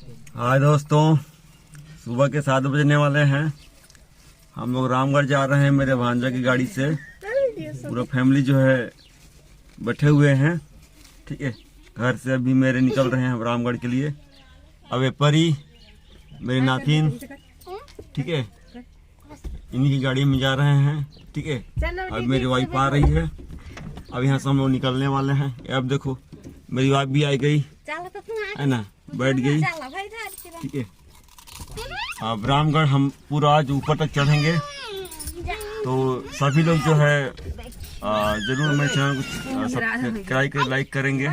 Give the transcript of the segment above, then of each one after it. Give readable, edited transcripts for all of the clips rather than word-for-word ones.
हाय दोस्तों, सुबह के 7 बजने वाले हैं। हम लोग रामगढ़ जा रहे हैं मेरे भांजा की गाड़ी से। पूरा फैमिली जो है बैठे हुए हैं। ठीक है, घर से अभी मेरे निकल रहे हैं हम रामगढ़ के लिए। अब ये परी मेरे नातिन, ठीक है, इन्हीं की गाड़ी में जा रहे हैं। ठीक है, अब मेरी वाइफ आ रही है। अब यहाँ से हम लोग निकलने वाले हैं। अब देखो मेरी वाइफ भी आई गई है ना, बैठ गई। ठीक है, अब रामगढ़ हम पूरा आज ऊपर तक चढ़ेंगे। तो सभी लोग जो है जरूर मेरे चैनल को सब्सक्राइब लाइक करेंगे।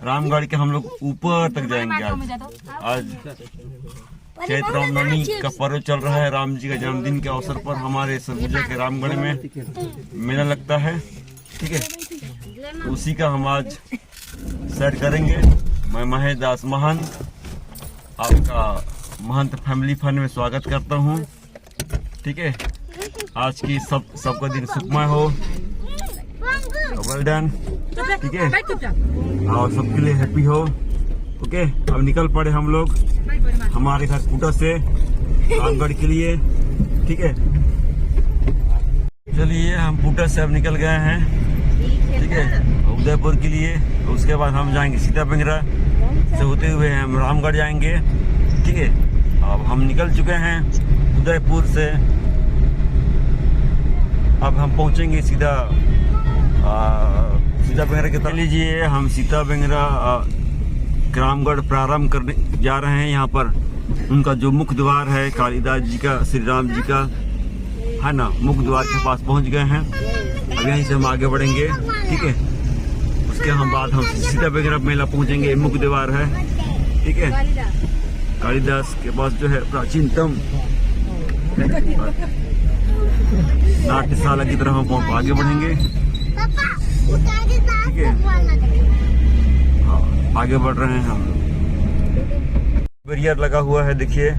रामगढ़ के हम लोग ऊपर तक जाएंगे। आज चैत्र रामनवमी का पर्व चल रहा है। राम जी का जन्मदिन के अवसर पर हमारे सरगुजा के रामगढ़ में मेला लगता है। ठीक है, तो उसी का हम आज सेट करेंगे। मैं महेश दास महंत आपका महंत फैमिली फन में स्वागत करता हूँ। ठीक है, आज की सबका दिन सुखमय हो, वेल डन। ठीक है, और सबके लिए हैप्पी हो। ओके, अब निकल पड़े हम लोग हमारे घर कुटा से रामगढ़ के लिए। ठीक है, चलिए हम कुटा से अब निकल गए हैं। ठीक है, उदयपुर के लिए। उसके बाद हम जाएंगे सीता बेंगरा से होते हुए हम रामगढ़ जाएंगे। ठीक है, अब हम निकल चुके हैं उदयपुर से। अब हम पहुंचेंगे सीधा सीता बेंगरा के। लीजिए, हम सीता बेंगरा रामगढ़ प्रारंभ करने जा रहे हैं। यहाँ पर उनका जो मुख्य द्वार है कालिदास जी का, श्री राम जी का है ना, मुख्य द्वार के पास पहुंच गए हैं। अब यहीं से हम आगे बढ़ेंगे। ठीक है, उसके हम बाद हम सीता बेंगरा मेला पहुंचेंगे। मुख्य द्वार है। ठीक है, कालिदास के पास जो है प्राचीनतम नाट्यशाला की तरफ हम आगे बढ़ेंगे। ठीक है, हाँ, आगे बढ़ रहे हैं हम लोग। बैरियर लगा हुआ है, देखिए,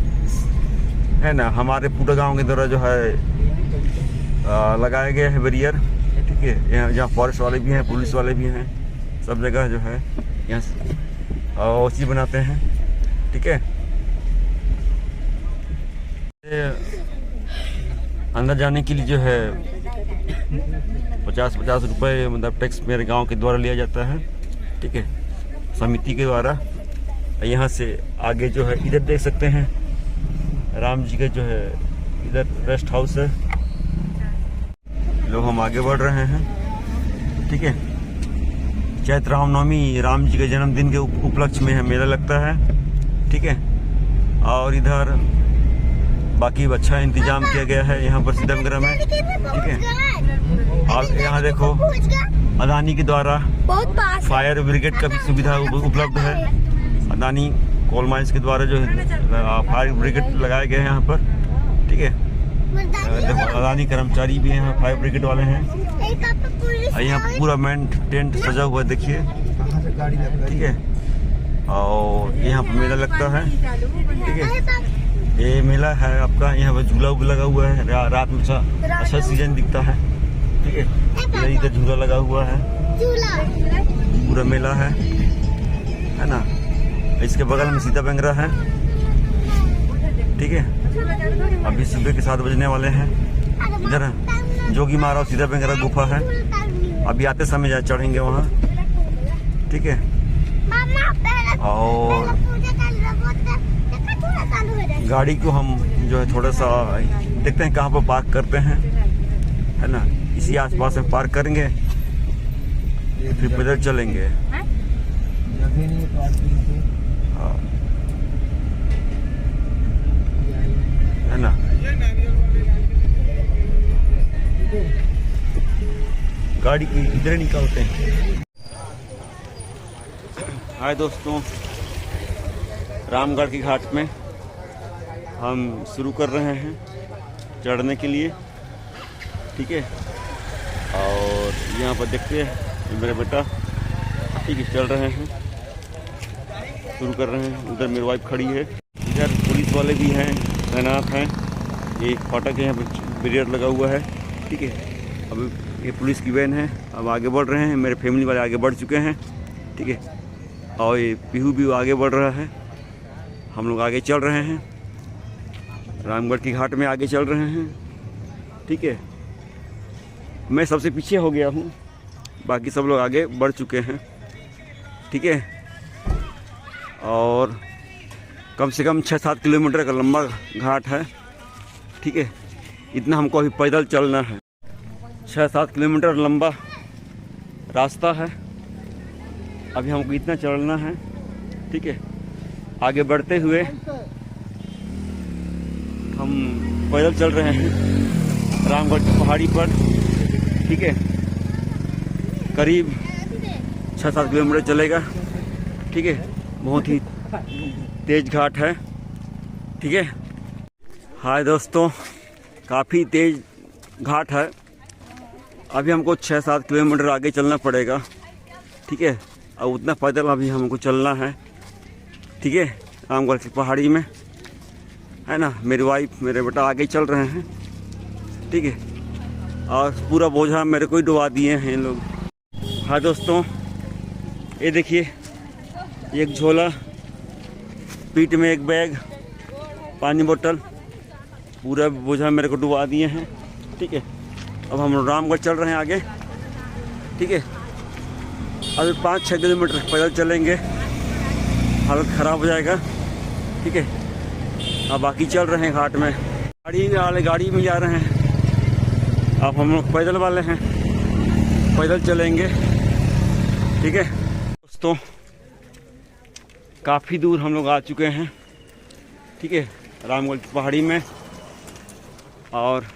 है ना। हमारे पूरा गांव के द्वारा जो है लगाया गया है बैरियर। ठीक है, यहाँ जहाँ फॉरेस्ट वाले भी हैं, पुलिस वाले भी हैं, सब जगह जो है यहाँ औची बनाते हैं। ठीक है, अंदर जाने के लिए जो है 50 रुपये मतलब टैक्स मेरे गांव के द्वारा लिया जाता है। ठीक है, समिति के द्वारा। यहाँ से आगे जो है इधर देख सकते हैं राम जी का जो है इधर रेस्ट हाउस है। लोग हम आगे बढ़ रहे हैं। ठीक है, चैत्र रामनवमी राम जी के जन्मदिन के उपलक्ष्य में मेला लगता है। ठीक है, और इधर बाकी अच्छा इंतजाम किया गया है यहाँ पर सीता बेंगरा में। ठीक है, और यहाँ देखो अदानी के द्वारा फायर ब्रिगेड का भी सुविधा उपलब्ध है। अदानी कोल माइंस के द्वारा जो फायर ब्रिगेड लगाए गए हैं यहाँ पर। ठीक है, देखो अदानी कर्मचारी भी यहाँ फायर ब्रिगेड वाले हैं। यहाँ पूरा मेन टेंट सजा हुआ देखिए। ठीक है, और यहाँ पर मेला लगता है। ठीक है, ये मेला है आपका। यहाँ पर झूला लगा हुआ है, रात में अच्छा सीजन दिखता है। ठीक है, इधर झूला लगा हुआ है, पूरा मेला है ना। इसके बगल में सीता बेंगरा है। ठीक है, अभी सुबह के 7 बजने वाले हैं। इधर जोगी मारा और सीता बेंगरा गुफा है। अभी आते समय चढ़ेंगे वहाँ। ठीक है, और गाड़ी को हम जो है थोड़ा सा देखते हैं कहाँ पर पार्क करते हैं, है ना। इसी आसपास में पार्क करेंगे, फिर पैदल चलेंगे। हाँ, है ना। गाड़ी की इधर निकालते हैं। हाय दोस्तों, रामगढ़ की घाट में हम शुरू कर रहे हैं चढ़ने के लिए। ठीक है, और यहाँ पर देखते हैं मेरा बेटा। ठीक है, चल रहे हैं, शुरू कर रहे हैं। उधर मेरी वाइफ खड़ी है। इधर पुलिस वाले भी हैं, तैनात हैं। ये फाटक है, यहाँ पर बैरियर लगा हुआ है। ठीक है, अब ये पुलिस की वैन है। अब आगे बढ़ रहे हैं, मेरे फैमिली वाले आगे बढ़ चुके हैं। ठीक है, और ये पीहू भी आगे बढ़ रहा है। हम लोग आगे चल रहे हैं, रामगढ़ की घाट में आगे चल रहे हैं। ठीक है, मैं सबसे पीछे हो गया हूँ, बाकी सब लोग आगे बढ़ चुके हैं। ठीक है, और कम से कम 6-7 किलोमीटर का लंबा घाट है। ठीक है, इतना हमको अभी पैदल चलना है। 6-7 किलोमीटर लंबा रास्ता है, अभी हमको इतना चलना है। ठीक है, आगे बढ़ते हुए हम पैदल चल रहे हैं रामगढ़ की पहाड़ी पर। ठीक है, करीब 6-7 किलोमीटर चलेगा। ठीक है, बहुत ही तेज घाट है। ठीक है, हाय दोस्तों, काफ़ी तेज घाट है। अभी हमको 6-7 किलोमीटर आगे चलना पड़ेगा। ठीक है, और उतना पैदल अभी हमको चलना है। ठीक है, रामगढ़ की पहाड़ी में है ना। मेरी वाइफ मेरे बेटा आगे चल रहे हैं। ठीक है, और पूरा बोझा मेरे को ही डुबा दिए हैं इन लोग। हाँ दोस्तों, ये देखिए, एक झोला, पीठ में एक बैग, पानी बोतल, पूरा बोझा मेरे को डुबा दिए हैं। ठीक है, अब हम रामगढ़ चल रहे हैं आगे। ठीक है, अभी 5-6 किलोमीटर पैदल चलेंगे, हालत ख़राब हो जाएगा। ठीक है, अब बाकी चल रहे हैं घाट में, गाड़ी में जा रहे हैं। अब हम लोग पैदल वाले हैं, पैदल चलेंगे। ठीक है दोस्तों, काफ़ी दूर हम लोग आ चुके हैं। ठीक है, रामगढ़ की पहाड़ी में, और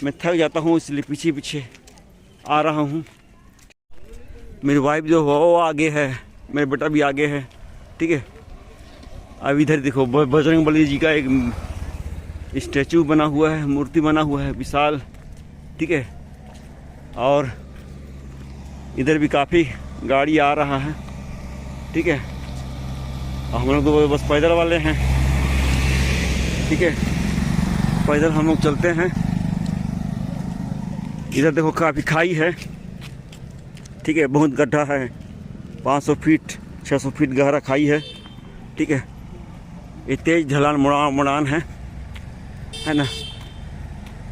मैं थक जाता हूँ, इसलिए पीछे पीछे आ रहा हूँ। मेरी वाइफ जो है वो आगे है, मेरे बेटा भी आगे है। ठीक है, अब इधर देखो, बजरंगबली जी का एक स्टैचू बना हुआ है, मूर्ति बना हुआ है विशाल। ठीक है, और इधर भी काफ़ी गाड़ी आ रहा है। ठीक है, हम लोग तो बस पैदल वाले हैं। ठीक है, पैदल हम लोग चलते हैं। इधर देखो काफ़ी खाई है। ठीक है, बहुत गड्ढा है, 500 फीट 600 फीट गहरा खाई है। ठीक है, ये तेज ढलान मुड़ान है ना।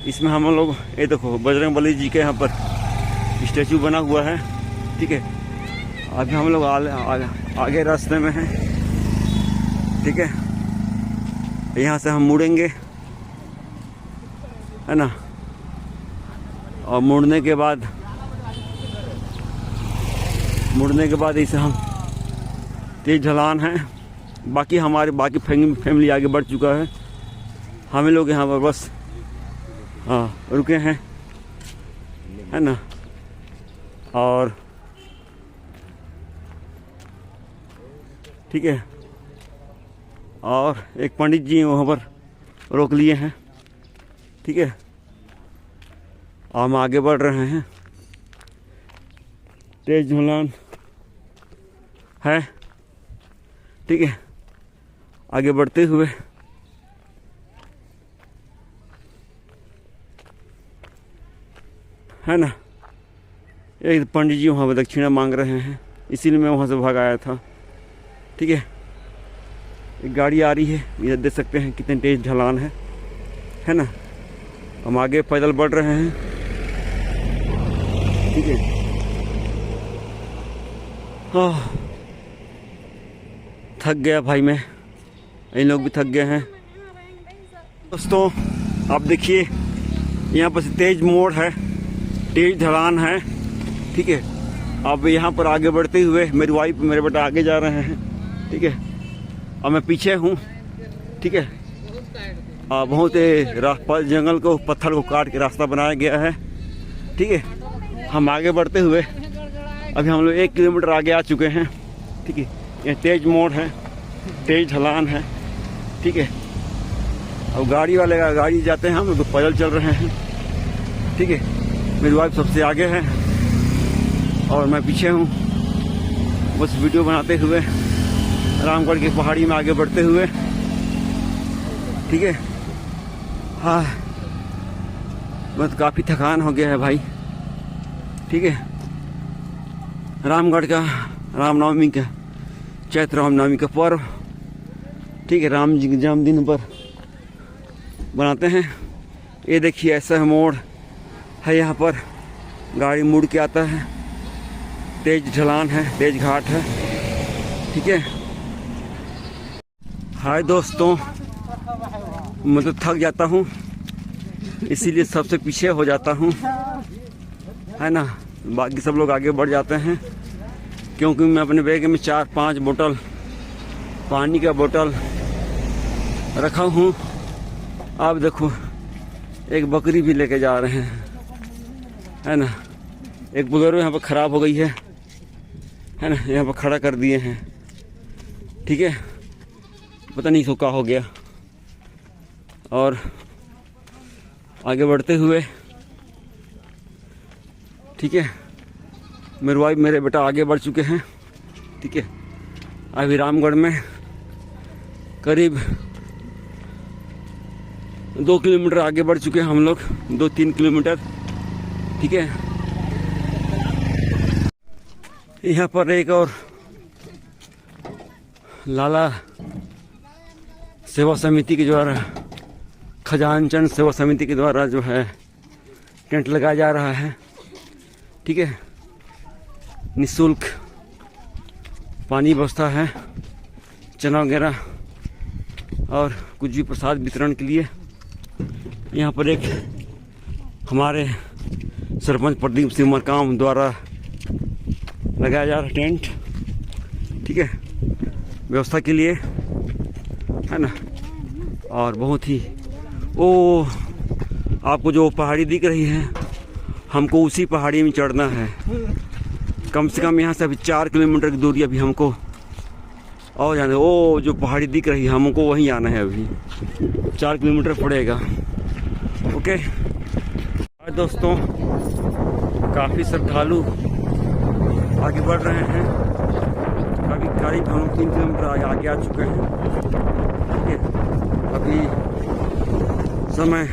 इसमें हम लोग, ये देखो बजरंगबली जी के यहाँ पर स्टैचू बना हुआ है। ठीक है, अभी हम लोग आगे रास्ते में हैं। ठीक है, यहाँ से हम मुड़ेंगे, है ना, और मुड़ने के बाद इसे हम तेज ढलान है। बाकी फैमिली आगे बढ़ चुका है, हम लोग यहाँ पर बस रुके हैं, है ना। और ठीक है, और एक पंडित जी वहाँ पर रोक लिए हैं। ठीक है, हम आगे बढ़ रहे हैं, तेज ढलान है। ठीक है, आगे बढ़ते हुए है ना। एक पंडित जी वहाँ पर दक्षिणा मांग रहे हैं, इसीलिए मैं वहाँ से भाग आया था। ठीक है, एक गाड़ी आ रही है, इधर देख सकते हैं कितने तेज ढलान है ना। हम आगे पैदल बढ़ रहे हैं। ठीक है, थक गया भाई मैं, इन लोग भी थक गए हैं। दोस्तों आप देखिए, यहाँ पर तेज मोड़ है, तेज ढलान है। ठीक है, अब यहाँ पर आगे बढ़ते हुए मेरी वाइफ मेरे बेटा आगे जा रहे हैं। ठीक है, और मैं पीछे हूँ। ठीक है, बहुत जंगल को, पत्थर को काट के रास्ता बनाया गया है। ठीक है, हम आगे बढ़ते हुए अभी हम लोग 1 किलोमीटर आगे आ चुके हैं। ठीक है, ये तेज मोड़ है, तेज ढलान है। ठीक है, अब गाड़ी जाते हैं, हम लोग पैदल चल रहे हैं। ठीक है, मेरी वाइफ सबसे आगे है और मैं पीछे हूँ, बस वीडियो बनाते हुए रामगढ़ की पहाड़ी में आगे बढ़ते हुए। ठीक है, हाँ, बस काफ़ी थकान हो गया है भाई। ठीक है, रामगढ़ का रामनवमी का, चैत्र रामनवमी का पर्व ठीक है, राम जी के जन्मदिन पर बनाते हैं। ये देखिए ऐसा मोड़ है, यहाँ पर गाड़ी मुड़ के आता है, तेज ढलान है, तेज घाट है। ठीक है, हाय दोस्तों, मैं तो थक जाता हूँ, इसीलिए सबसे पीछे हो जाता हूँ, है ना। बाकी सब लोग आगे बढ़ जाते हैं, क्योंकि मैं अपने बैग में 4-5 बोतल पानी का बोतल रखा हूँ। आप देखो, एक बकरी भी लेके जा रहे हैं, है ना। एक बुलेरो यहाँ पर ख़राब हो गई है ना, यहाँ पर खड़ा कर दिए हैं। ठीक है, पता नहीं इसको क्या हो गया। और आगे बढ़ते हुए, ठीक है, मेरे वाइफ मेरे बेटा आगे बढ़ चुके हैं। ठीक है, अभी रामगढ़ में करीब 2 किलोमीटर आगे बढ़ चुके हैं हम लोग, 2-3 किलोमीटर। ठीक है, यहाँ पर एक और लाला सेवा समिति के द्वारा, खजानचंद सेवा समिति के द्वारा जो है टेंट लगाया जा रहा है। ठीक है, निःशुल्क पानी व्यवस्था है, चना वगैरह और कुछ भी प्रसाद वितरण के लिए। यहाँ पर एक हमारे सरपंच प्रदीप सिंह मरकाम द्वारा लगाया जा रहा टेंट। ठीक है, व्यवस्था के लिए, है ना। और बहुत ही आपको जो पहाड़ी दिख रही है, हमको उसी पहाड़ी में चढ़ना है। कम से कम यहाँ से अभी 4 किलोमीटर की दूरी अभी हमको और जाना है। जो पहाड़ी दिख रही है, हमको वहीं आना है। अभी 4 किलोमीटर पड़ेगा। ओके दोस्तों, काफ़ी श्रद्धालु आगे बढ़ रहे हैं। अभी करीब हम 3 किलोमीटर आगे आ चुके हैं। ठीक है, अभी समय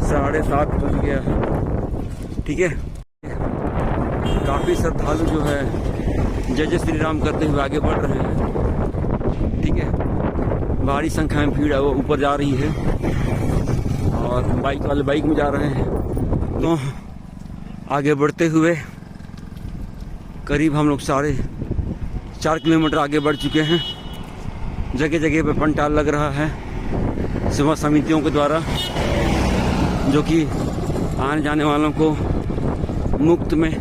7:30 बज गया है। ठीक है, काफ़ी श्रद्धालु जो है जय जय श्री राम करते हुए आगे बढ़ रहे हैं। ठीक है, भारी संख्या में भीड़ वो ऊपर जा रही है और बाइक वाले बाइक में जा रहे हैं। तो आगे बढ़ते हुए करीब हम लोग 4.5 किलोमीटर आगे बढ़ चुके हैं। जगह जगह पे पंडाल लग रहा है सेवा समितियों के द्वारा, जो कि आने जाने वालों को मुफ्त में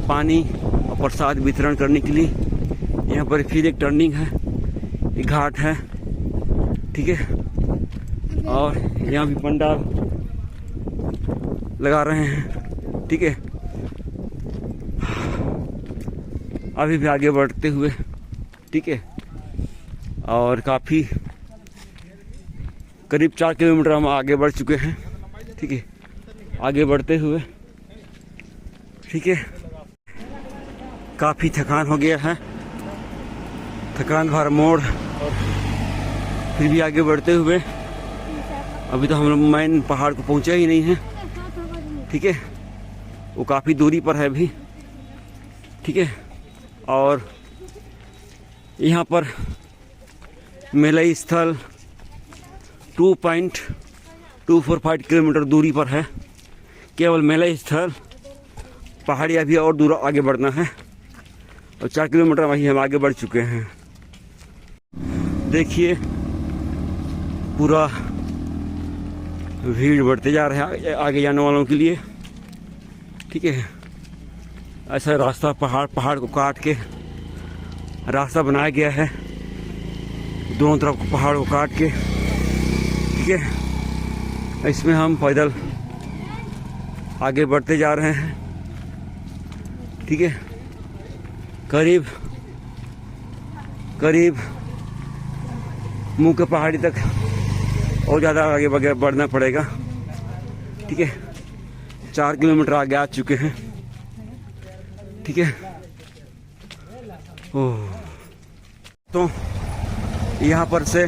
पानी और प्रसाद वितरण करने के लिए। यहाँ पर फिर एक टर्निंग है, एक घाट है। ठीक है, और यहाँ भी पंडाल लगा रहे हैं। ठीक है, अभी भी आगे बढ़ते हुए, ठीक है, और काफ़ी करीब 4 किलोमीटर हम आगे बढ़ चुके हैं। ठीक है, आगे बढ़ते हुए, ठीक है, काफ़ी थकान हो गया है, थकान भरा मोड़। और फिर भी आगे बढ़ते हुए, अभी तो हम लोग मेन पहाड़ को पहुँचे ही नहीं हैं। ठीक है, वो काफ़ी दूरी पर है अभी। ठीक है, और यहाँ पर मेलई स्थल 2.245 किलोमीटर दूरी पर है। केवल मेलई स्थल, पहाड़ी अभी और दूर आगे बढ़ना है और 4 किलोमीटर वहीं हम आगे बढ़ चुके हैं। देखिए, पूरा भीड़ बढ़ते जा रहे हैं आगे जाने वालों के लिए। ठीक है, ऐसा रास्ता पहाड़ को काट के रास्ता बनाया गया है, दोनों तरफ पहाड़ को काट के। ठीक है, इसमें हम पैदल आगे बढ़ते जा रहे हैं। ठीक है, करीब मुंह के पहाड़ी तक और ज़्यादा आगे बढ़ना पड़ेगा। ठीक है, 4 किलोमीटर आगे आ चुके हैं। ठीक है, तो यहाँ पर से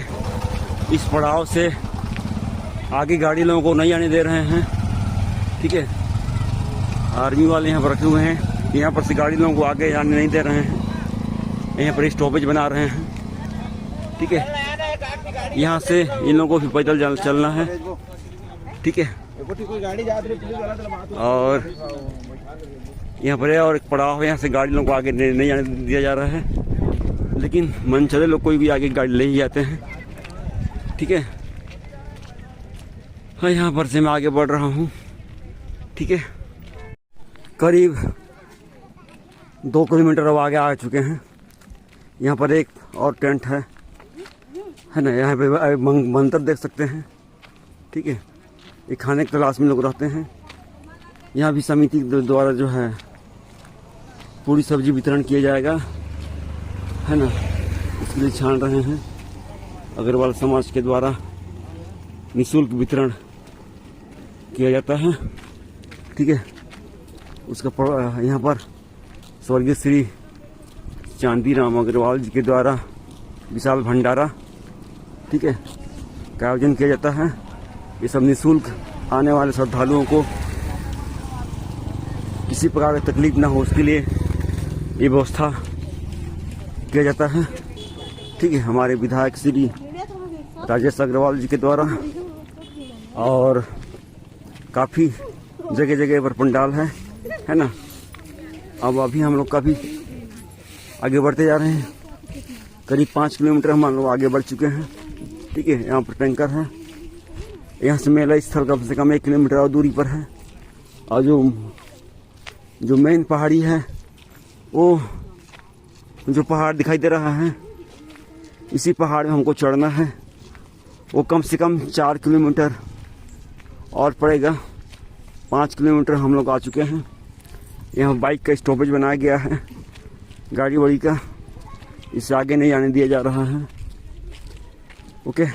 इस पड़ाव से आगे गाड़ी लोगों को नहीं आने दे रहे हैं। ठीक है, आर्मी वाले यहाँ पर रखे हुए हैं, यहाँ पर से गाड़ी लोगों को आगे आने नहीं दे रहे हैं। यहाँ पर स्टॉपेज बना रहे हैं। ठीक है, यहाँ से इन लोगों को भी पैदल चलना है, ठीक है। और यहाँ पर है और एक पड़ाव है, यहाँ से गाड़ी लोगों को आगे नहीं आने दिया जा रहा है, लेकिन मन चले लोग कोई भी आगे गाड़ी ले ही जाते हैं, ठीक है। हाँ, यहाँ पर से मैं आगे बढ़ रहा हूँ, ठीक है। करीब 2 किलोमीटर अब आगे आ चुके हैं। यहाँ पर एक और टेंट है ना, यहाँ पे मंतर देख सकते हैं, ठीक है। ये खाने की तलाश में लोग रहते हैं। यहाँ भी समिति द्वारा जो है पूरी सब्जी वितरण किया जाएगा, है ना, इसके लिए छान रहे हैं। अग्रवाल समाज के द्वारा निःशुल्क वितरण किया जाता है, ठीक है। उसका यहाँ पर स्वर्गीय श्री चांदीराम अग्रवाल जी के द्वारा विशाल भंडारा, ठीक है, का आयोजन किया जाता है। ये सब निःशुल्क आने वाले श्रद्धालुओं को किसी प्रकार की तकलीफ ना हो, उसके लिए ये व्यवस्था किया जाता है, ठीक है। हमारे विधायक श्री राजेश अग्रवाल जी के द्वारा, और काफ़ी जगह जगह पर पंडाल है ना। अब अभी हम लोग काफ़ी आगे बढ़ते जा रहे हैं। करीब 5 किलोमीटर हम लोग आगे बढ़ चुके हैं, ठीक है। यहाँ पर टैंकर है। यहाँ से मेला स्थल कम से कम 1 किलोमीटर और दूरी पर है। और जो मेन पहाड़ी है, वो जो पहाड़ दिखाई दे रहा है, इसी पहाड़ में हमको चढ़ना है। वो कम से कम 4 किलोमीटर और पड़ेगा। 5 किलोमीटर हम लोग आ चुके हैं। यहाँ बाइक का स्टॉपेज बनाया गया है, गाड़ी वाड़ी का, इससे आगे नहीं आने दिया जा रहा है, ओके।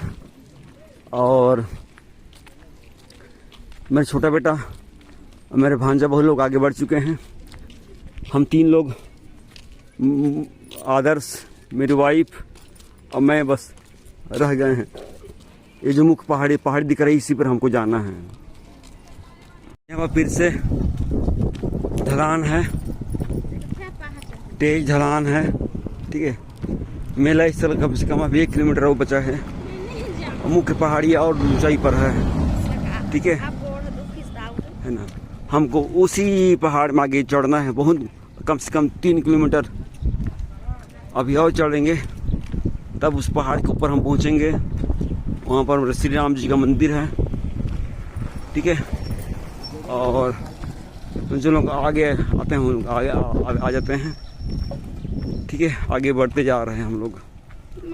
और मेरा छोटा बेटा और मेरे भांजा बहुत लोग आगे बढ़ चुके हैं। हम 3 लोग, आदर्श, मेरी वाइफ और मैं बस रह गए हैं। ये जो मुख्य पहाड़ी दिख रही है, इसी पर हमको जाना है। यहाँ पर फिर से ढलान है, तेज ढलान है, ठीक है। मेला स्थल कम से कम अब 1 किलोमीटर और बचा है। मुख्य पहाड़ी और ऊंचाई पर है, ठीक है ना। हमको उसी पहाड़ में आगे चढ़ना है, बहुत कम से कम 3 किलोमीटर अभी और चढ़ेंगे, तब उस पहाड़ के ऊपर हम पहुंचेंगे। वहाँ पर श्री राम जी का मंदिर है, ठीक है। और जो लोग आगे आते हैं उन लोग आगे आ जाते हैं, ठीक है। आगे बढ़ते जा रहे हैं हम लोग।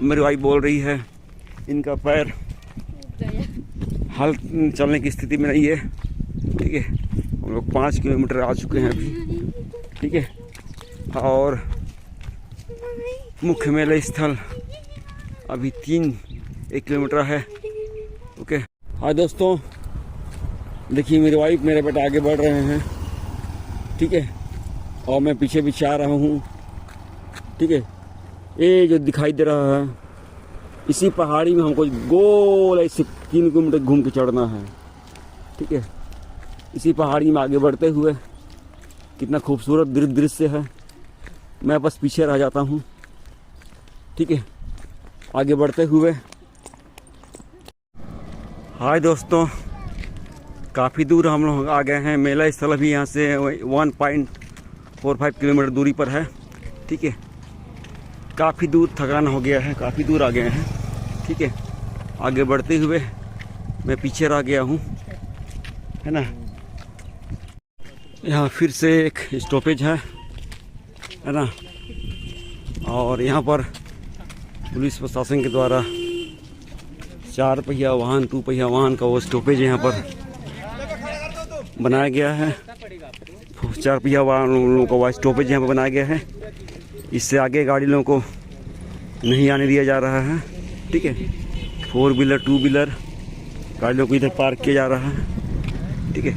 मेरी वाइफ बोल रही है इनका पैर हाल चलने की स्थिति में नहीं है, ठीक है। हम लोग 5 किलोमीटर आ चुके हैं अभी, ठीक है। और मुख्य मेला स्थल अभी 1 किलोमीटर है, ओके। हाँ दोस्तों, देखिए मेरी वाइफ मेरे बेटा आगे बढ़ रहे हैं, ठीक है। और मैं पीछे पीछे आ रहा हूँ, ठीक है। ये जो दिखाई दे रहा है, इसी पहाड़ी में हमको गोल ऐसे 3 किलोमीटर घूम के चढ़ना है, ठीक है। इसी पहाड़ी में आगे बढ़ते हुए, कितना खूबसूरत दृश्य है। मैं बस पीछे रह जाता हूँ, ठीक है, आगे बढ़ते हुए। हाय दोस्तों, काफ़ी दूर हम लोग आ गए हैं। मेला स्थल अभी यहाँ से 1.45 किलोमीटर दूरी पर है, ठीक है। काफ़ी दूर थकान हो गया है, काफ़ी दूर आ गए हैं, ठीक है। आगे बढ़ते हुए मैं पीछे रह गया हूँ, है ना। यहाँ फिर से एक स्टॉपेज है ना। और यहाँ पर पुलिस प्रशासन के द्वारा 4 पहिया वाहन, 2 पहिया वाहन का वो स्टॉपेज यहाँ पर बनाया गया है। 4 पहिया वाहनों का वो स्टॉपेज यहाँ पर बनाया गया है। इससे आगे गाड़ी लोगों को नहीं आने दिया जा रहा है, ठीक है। 4 व्हीलर 2 व्हीलर गाड़ियों को इधर पार्क किया जा रहा है, ठीक है।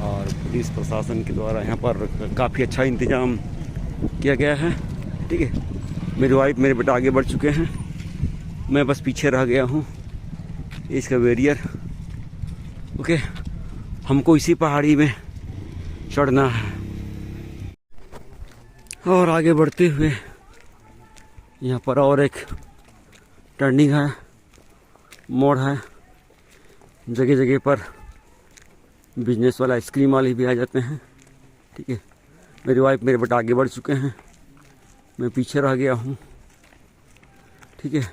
और पुलिस प्रशासन के द्वारा यहाँ पर काफ़ी अच्छा इंतज़ाम किया गया है, ठीक है। मेरी वाइफ मेरे बेटा आगे बढ़ चुके हैं, मैं बस पीछे रह गया हूँ। इसका बैरियर, ओके। हमको इसी पहाड़ी में चढ़ना है। और आगे बढ़ते हुए यहाँ पर और एक टर्निंग है, मोड़ है। जगह जगह पर बिजनेस वाला आइसक्रीम वाले भी आ जाते हैं। ठीक है, मेरी वाइफ मेरे बेटा आगे बढ़ चुके हैं, मैं पीछे रह गया हूँ। ठीक है,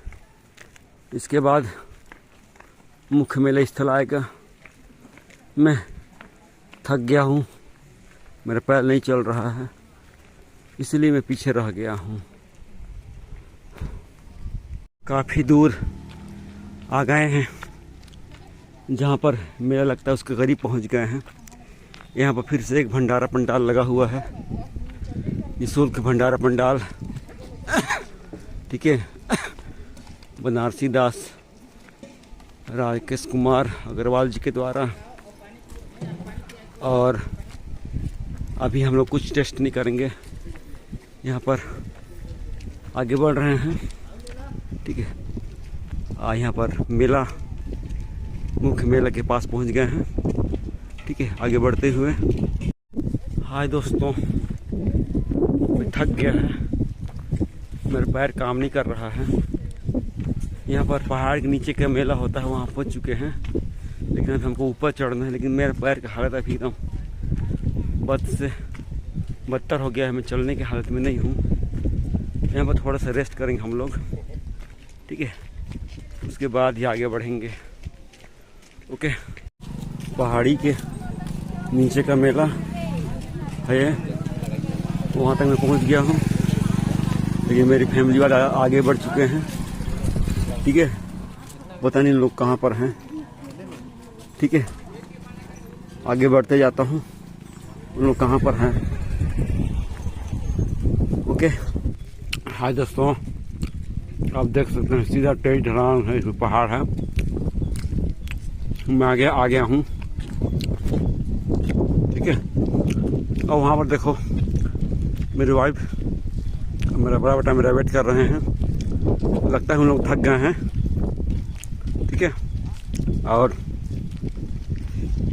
इसके बाद मुख्य मेला स्थल आएगा। मैं थक गया हूँ, मेरा पैर नहीं चल रहा है, इसलिए मैं पीछे रह गया हूँ। काफ़ी दूर आ गए हैं, जहाँ पर मेला लगता है उसके करीब पहुँच गए हैं। यहाँ पर फिर से एक भंडारा पंडाल लगा हुआ है, निःशुल्क भंडारा पंडाल। ठीक है, बनारसी दास राकेश कुमार अग्रवाल जी के द्वारा। और अभी हम लोग कुछ टेस्ट नहीं करेंगे, यहाँ पर आगे बढ़ रहे हैं। ठीक है, यहाँ पर मेला, मुख्य मेला के पास पहुँच गए हैं। ठीक है, आगे बढ़ते हुए। हाय दोस्तों, मैं थक गया है, मेरा पैर काम नहीं कर रहा है। यहाँ पर पहाड़ के नीचे का मेला होता है, वहाँ पहुँच चुके हैं, लेकिन अभी हमको ऊपर चढ़ना है। लेकिन मेरे पैर की हालत अभी एकदम बद से बदतर हो गया है, मैं चलने की हालत में नहीं हूँ। यहाँ पर थोड़ा सा रेस्ट करेंगे हम लोग। ठीक है, उसके बाद ही आगे बढ़ेंगे। ओके, पहाड़ी के नीचे का मेला है, वहाँ तक मैं पहुँच गया हूँ, लेकिन मेरी फैमिली वाले आगे बढ़ चुके हैं। ठीक है, पता नहीं लोग कहाँ पर हैं। ठीक है, आगे बढ़ते जाता हूँ, उन लोग कहाँ पर हैं। ओके, हाय दोस्तों, आप देख सकते हैं सीधा तेज ढलान है, इसमें पहाड़ है। मैं आगे आ गया हूँ। ठीक है, और वहाँ पर देखो मेरी वाइफ, मेरा बड़ा बेटा मेरा वेट कर रहे हैं। लगता है हम लोग थक गए हैं। ठीक है, और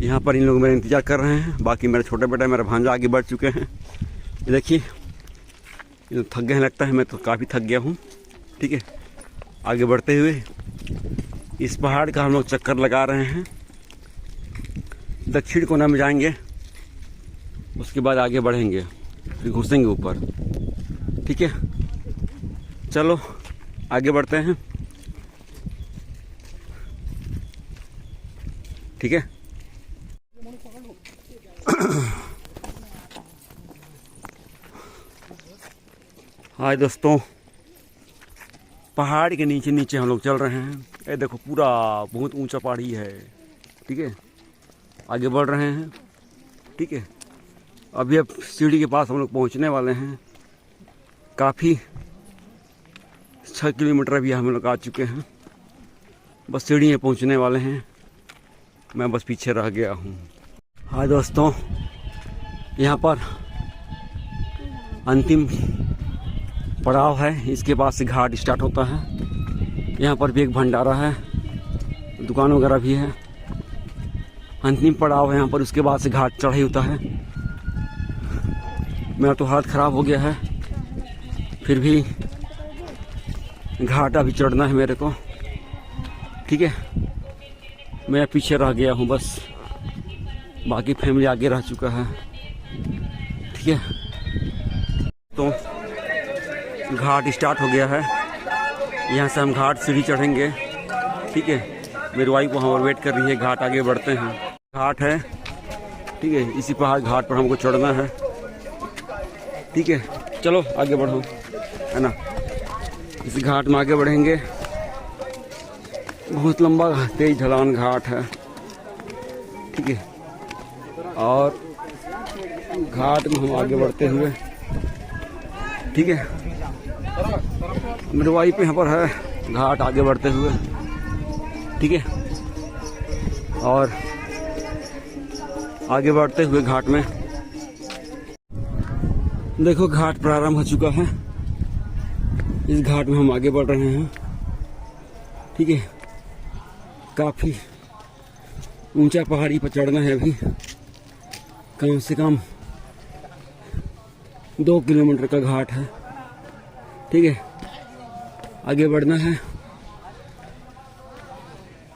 यहाँ पर इन लोग मेरा इंतज़ार कर रहे हैं। बाकी मेरा छोटा बेटा मेरा भांजा आगे बढ़ चुके हैं। ये देखिए, ये लोग थक गए हैं, लगता है मैं तो काफ़ी थक गया हूँ। ठीक है, आगे बढ़ते हुए इस पहाड़ का हम लोग चक्कर लगा रहे हैं। दक्षिण कोना में जाएंगे, उसके बाद आगे बढ़ेंगे, फिर घुसेंगे ऊपर। ठीक है, चलो आगे बढ़ते हैं। ठीक है, हाय दोस्तों, पहाड़ के नीचे नीचे हम लोग चल रहे हैं। ये देखो, पूरा बहुत ऊंचा पहाड़ी है। ठीक है, आगे बढ़ रहे हैं। ठीक है, अभी अब सीढ़ी के पास हम लोग पहुंचने वाले हैं। काफ़ी 6 किलोमीटर अभी हम लोग आ चुके हैं, बस सीढ़ी में पहुंचने वाले हैं। मैं बस पीछे रह गया हूँ। हाँ दोस्तों, यहाँ पर अंतिम पड़ाव है, इसके बाद से घाट स्टार्ट होता है। यहाँ पर भी एक भंडारा है, दुकान वगैरह भी है। अंतिम पड़ाव है यहाँ पर, उसके बाद से घाट चढ़ाई होता है। मेरा तो हाथ खराब हो गया है, फिर भी घाट अभी चढ़ना है मेरे को। ठीक है, मैं पीछे रह गया हूँ बस, बाकी फैमिली आगे रह चुका है। ठीक है, तो घाट स्टार्ट हो गया है। यहाँ से हम घाट सीढ़ी चढ़ेंगे। ठीक है, मेरी वाइफ वहाँ पर वेट कर रही है। घाट आगे बढ़ते हैं, घाट है। ठीक है, इसी पहाड़ घाट पर हमको चढ़ना है। ठीक है, चलो आगे बढ़ो, है ना। इस घाट में आगे बढ़ेंगे। बहुत लंबा तेज ढलान घाट है। ठीक है, और घाट में हम आगे बढ़ते हुए। ठीक है, मेरे वाइफ यहाँ पर है, घाट आगे बढ़ते हुए। ठीक है, और आगे बढ़ते हुए घाट में देखो, घाट प्रारंभ हो चुका है। इस घाट में हम आगे बढ़ रहे हैं। ठीक है, काफी ऊंचा पहाड़ी पर चढ़ना है। अभी कम से कम 2 किलोमीटर का घाट है। ठीक है, आगे बढ़ना है।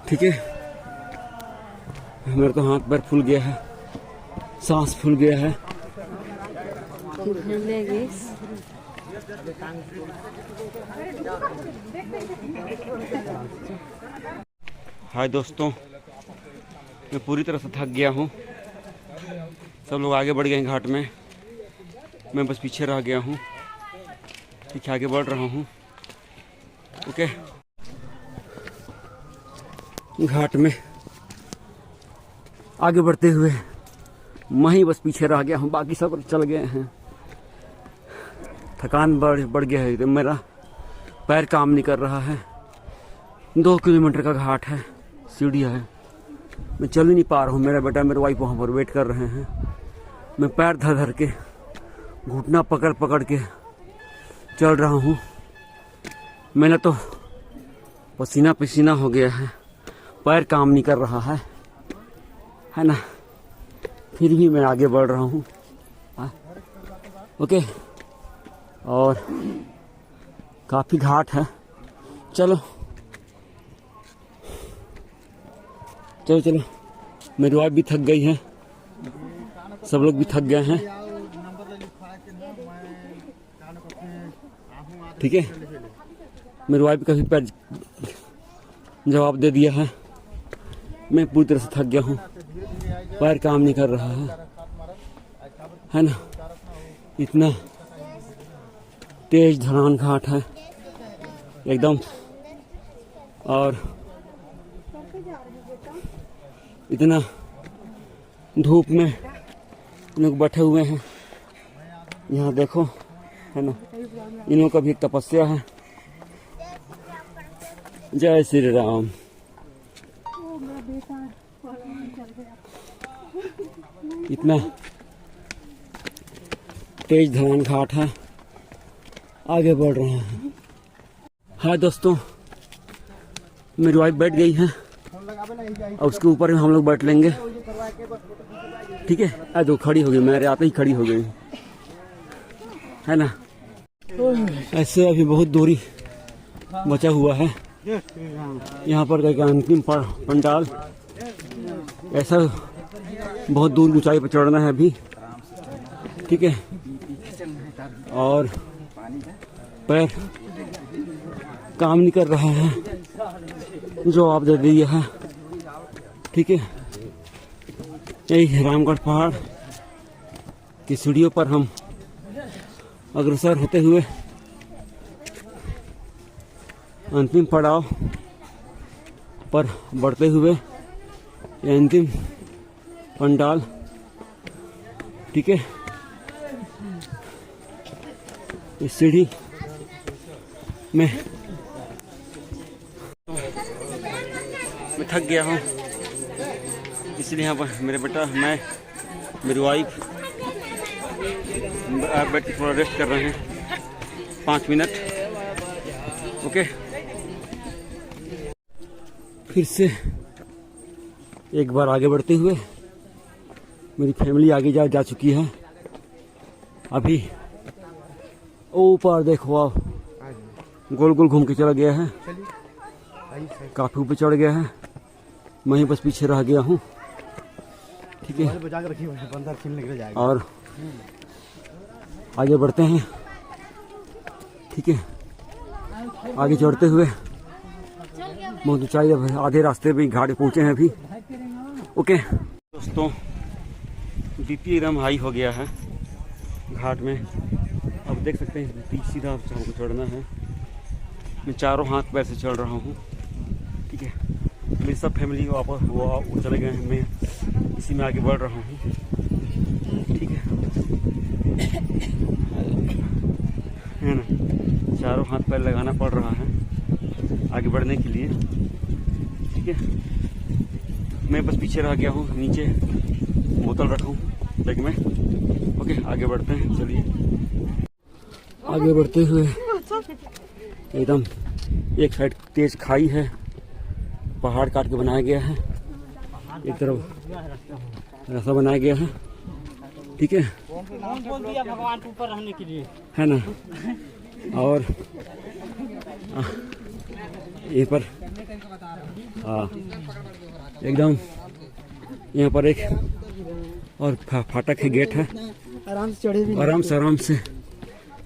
ठीक है, मेरा तो हाथ पैर फूल गया है, सांस फूल गया है। हाय दोस्तों, मैं पूरी तरह से थक गया हूँ। सब लोग आगे बढ़ गए हैं घाट में, मैं बस पीछे रह गया हूँ। ठीक है, आगे बढ़ रहा हूँ। ओके, घाट में आगे बढ़ते हुए मैं ही बस पीछे रह गया हूँ, बाकी सब चल गए हैं। थकान बढ़ गया है, तो मेरा पैर काम नहीं कर रहा है। 2 किलोमीटर का घाट है, सीढ़ियाँ है, मैं चल ही नहीं पा रहा हूँ। मेरा बेटा मेरे वाइफ वहाँ पर वेट कर रहे हैं। मैं पैर धर धर के, घुटना पकड़ पकड़ के चल रहा हूँ। मैंने तो पसीना पसीना हो गया है, पैर काम नहीं कर रहा है ना। फिर भी मैं आगे बढ़ रहा हूँ। ओके, और काफ़ी घाट है। चलो चलो चलो, मेरी वाइफ भी थक गई है, सब लोग भी थक गए हैं। ठीक है, मेरी वाइफ का भी पैर जवाब दे दिया है। मैं पूरी तरह से थक गया हूँ, पैर काम नहीं कर रहा है ना। इतना तेज ढलान घाट है एकदम, और इतना धूप में लोग बैठे हुए हैं। यहाँ देखो, है ना, इन लोगों का भी एक तपस्या है। जय श्री राम। इतना तेज ढलान घाट है, आगे बढ़ रहे हैं। हाय दोस्तों, मेरी वाइफ बैठ गई है और उसके ऊपर हम लोग बैठ लेंगे। ठीक है, आज तो खड़ी हो गई, मेरे आते ही खड़ी हो गई, है ना। ऐसे अभी बहुत दूरी बचा हुआ है। यहाँ पर कहीं अंतिम पंडाल, ऐसा बहुत दूर ऊंचाई पर चढ़ना है अभी। ठीक है, और पैर काम नहीं कर रहा है, जो आप दे दिया है। ठीक है, यही रामगढ़ पहाड़ की सीढ़ियों पर हम अग्रसर होते हुए अंतिम पड़ाव पर बढ़ते हुए अंतिम पंडाल। ठीक है, इस सीढ़ी में मैं थक गया हूँ, इसलिए यहाँ पर मेरे बेटा, मैं, मेरी वाइफ बैठ के थोड़ा रेस्ट कर रहे हैं 5 मिनट। ओके, फिर से एक बार आगे बढ़ते हुए मेरी फैमिली आगे जा चुकी है। अभी ऊपर देखो, आप गोल गोल घूम के चला गया है, काफी ऊपर चढ़ गया है। मैं ही बस पीछे रह गया हूँ। ठीक है, और आगे बढ़ते हैं। ठीक है, आगे चढ़ते हुए बहुत ऊंचाई, आधे रास्ते पे घाट पहुंचे हैं अभी। ओके दोस्तों, बीपी एकदम हाई हो गया है घाट में। अब देख सकते हैं पीछे सीधा हमको चढ़ना है। मैं चारों हाथ पैर से चढ़ रहा हूँ। ठीक है, मेरी सब फैमिली वापस वो चले गए हैं, मैं इसी में आगे बढ़ रहा हूँ। ठीक है ना, चारों हाथ पैर लगाना पड़ रहा है आगे बढ़ने के लिए। ठीक है, मैं बस पीछे रह गया हूँ, नीचे बोतल रखा हूँ बैग में। ओके, आगे बढ़ते हैं, चलिए। आगे बढ़ते हुए एकदम एक साइड तेज खाई है, पहाड़ काट के बनाया गया है, एक तरफ रास्ता बनाया गया है। ठीक है, भगवान के ऊपर रहने के लिए, है ना। और यहीं पर हाँ एकदम यहाँ पर एक और फाटक है, गेट है, आराम से चढ़े भी आराम से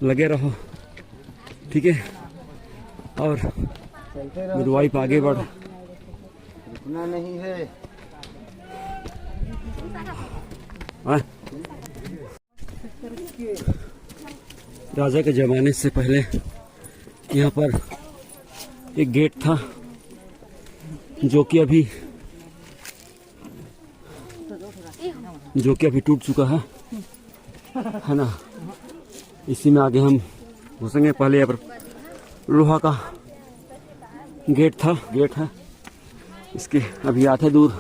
लगे रहो, ठीक है। और मेरी वाइफ आगे बढ़, रुकना नहीं है। हाँ? राजा के जमाने से पहले यहाँ पर एक गेट था जो कि अभी टूट चुका है ना। इसी में आगे हम घुसेंगे। पहले यहाँ पर लोहा का गेट है। इसके अभी आधे दूर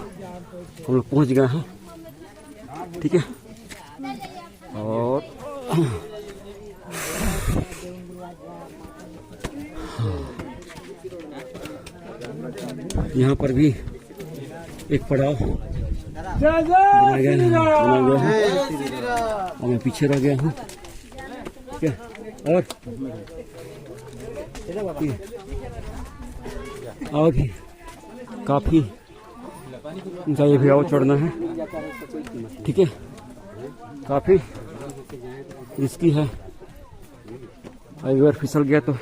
हम लोग पहुँच गए हैं, ठीक है। और यहाँ पर भी एक पड़ाव बनाया गया है और मैं पीछे रह गया हूँ, क्या। और भी काफी ऊंचाई भी और चढ़ना है, ठीक है। काफी रिस्की है, एक बार फिसल गया तो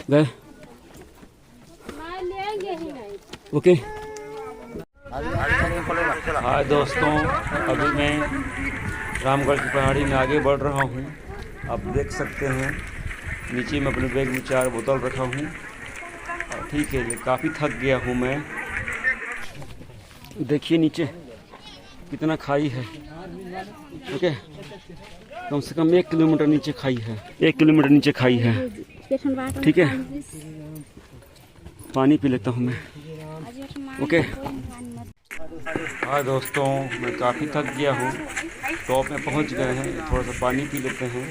गए। ओके। हाय दोस्तों, अभी मैं रामगढ़ की पहाड़ी में आगे बढ़ रहा हूँ। आप देख सकते हैं नीचे में अपने बैग में 4 बोतल रखा हूँ, और ठीक है, काफ़ी थक गया हूँ मैं। देखिए नीचे कितना खाई है, ओके। कम से कम 1 किलोमीटर नीचे खाई है, 1 किलोमीटर नीचे खाई है, ठीक है। पानी पी लेता हूँ मैं, ओके। हाँ दोस्तों, मैं काफ़ी थक गया हूँ, टॉप में पहुँच गए हैं। थोड़ा सा पानी पी लेते हैं।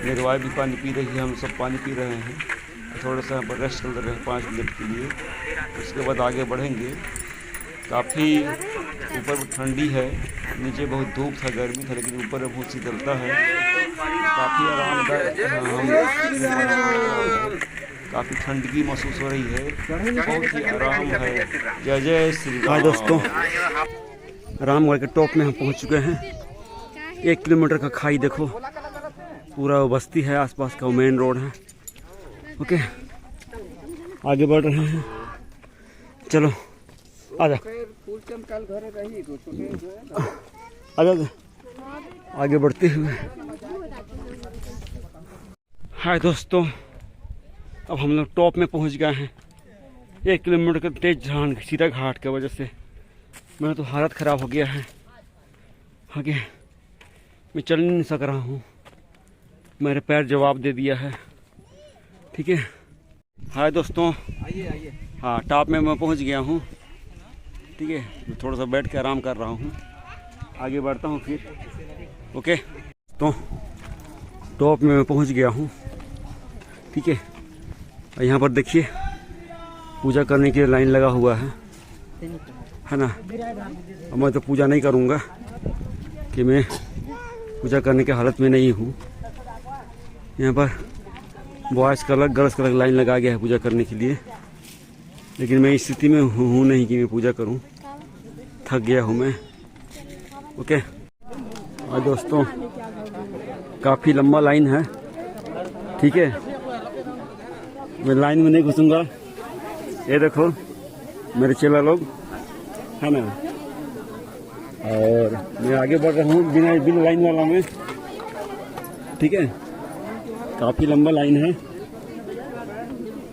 मेरी वाइफ भी पानी पी रही है, हम सब पानी पी रहे हैं। थोड़ा सा यहाँ पर रेस्ट कर रहे हैं 5 मिनट के लिए, उसके बाद आगे बढ़ेंगे। काफ़ी ऊपर ठंडी है, नीचे बहुत धूप था, गर्मी था, लेकिन ऊपर बहुत शीतलता है, काफ़ी आरामदायक। काफ़ी ठंडगी महसूस हो रही है, बहुत ही आराम है। जय जय श्री राम। दोस्तों, रामगढ़ के टॉप में हम पहुंच चुके हैं। 1 किलोमीटर का खाई देखो, पूरा बस्ती है, आसपास का मेन रोड है, ओके। आगे बढ़ रहे हैं, चलो आजा आजा, आगे बढ़ते हुए। हाय दोस्तों, अब हम लोग टॉप में पहुंच गए हैं। 1 किलोमीटर का तेज ढलान, सीधा घाट की वजह से मेरा तो हालत ख़राब हो गया है। आगे मैं चल नहीं सक रहा हूँ, मेरे पैर जवाब दे दिया है, ठीक है। हाय दोस्तों, आइए। हाँ, टॉप में मैं पहुँच गया हूँ, ठीक है। मैं थोड़ा सा बैठ के आराम कर रहा हूँ, आगे बढ़ता हूँ फिर, ओके। तो टॉप में मैं पहुँच गया हूँ, ठीक है। यहाँ पर देखिए पूजा करने के लिए लाइन लगा हुआ है ना। अब मैं तो पूजा नहीं करूँगा कि मैं पूजा करने की हालत में नहीं हूँ। यहाँ पर बॉयज़ का अलग, गर्ल्स का अलग लाइन लगा गया है पूजा करने के लिए, लेकिन मैं इस स्थिति में हूँ नहीं कि मैं पूजा करूँ, थक गया हूँ मैं, ओके। और दोस्तों, काफ़ी लंबा लाइन है, ठीक है। मैं लाइन में नहीं घुसूंगा, ये देखो मेरे चेला लोग है ना। और मैं आगे बढ़ रहा हूँ बिना लाइन वाला में, ठीक है। काफ़ी लंबा लाइन है,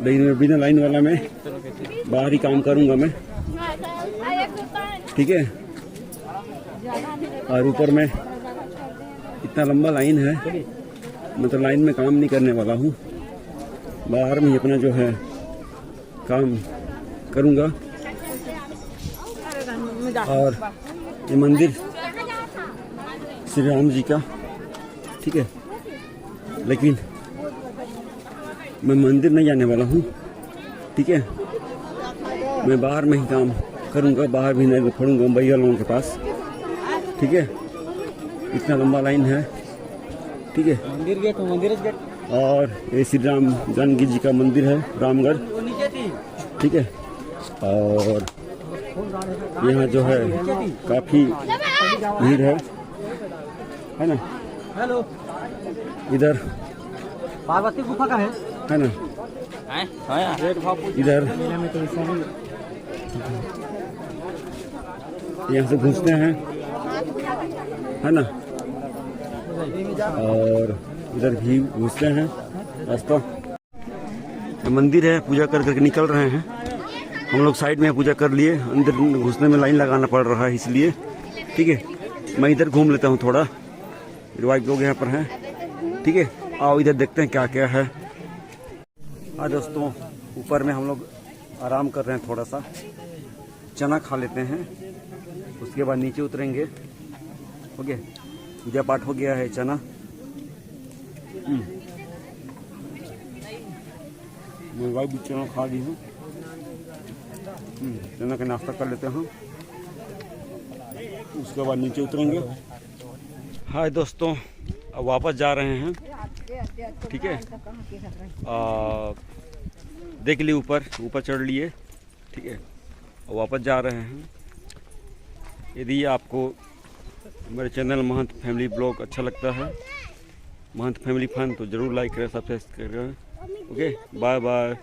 लेकिन बिना लाइन वाला में बाहर ही काम करूँगा मैं, ठीक है। और ऊपर में इतना लंबा लाइन है, मैं तो लाइन में काम नहीं करने वाला हूँ, बाहर में अपना जो है काम करूँगा। और ये मंदिर श्री राम जी का, ठीक है। लेकिन मैं मंदिर नहीं जाने वाला हूँ, ठीक है। मैं बाहर में ही काम करूँगा, बाहर भी नहीं पढ़ूँगा भैया लोगों के पास, ठीक है। इतना लंबा लाइन है, ठीक है। मंदिर गेट और ये श्री राम जानकी जी का मंदिर है, रामगढ़, ठीक है। और यहाँ जो है काफी भीड़ है ना। हेलो, इधर पार्वती गुफा का है ना, इधर यहाँ से घुसते हैं है ना, और इधर भी घुसते हैं। रास्ता मंदिर है, पूजा कर करके निकल रहे हैं। हम लोग साइड में पूजा कर लिए, अंदर घुसने में लाइन लगाना पड़ रहा है इसलिए। ठीक है, मैं इधर घूम लेता हूँ थोड़ा, मेरे वाइफ लोग यहाँ पर हैं। ठीक है, आओ इधर देखते हैं क्या क्या है। हाँ दोस्तों, ऊपर में हम लोग आराम कर रहे हैं, थोड़ा सा चना खा लेते हैं, उसके बाद नीचे उतरेंगे। हो गया, पूजा पाठ हो गया है। चना मेरी वाइफ भी चना खा ली है। चना का नाश्ता कर लेते हैं, उसके बाद नीचे उतरेंगे। हाय दोस्तों, अब वापस जा रहे हैं। ठीक है, देख लिए ऊपर चढ़ लिए। ठीक है, और वापस जा रहे हैं। यदि आपको मेरे चैनल महंत फैमिली ब्लॉग अच्छा लगता है, महंत फैमिली फन, तो ज़रूर लाइक करें, सब्सक्राइब करें। Okay, bye bye.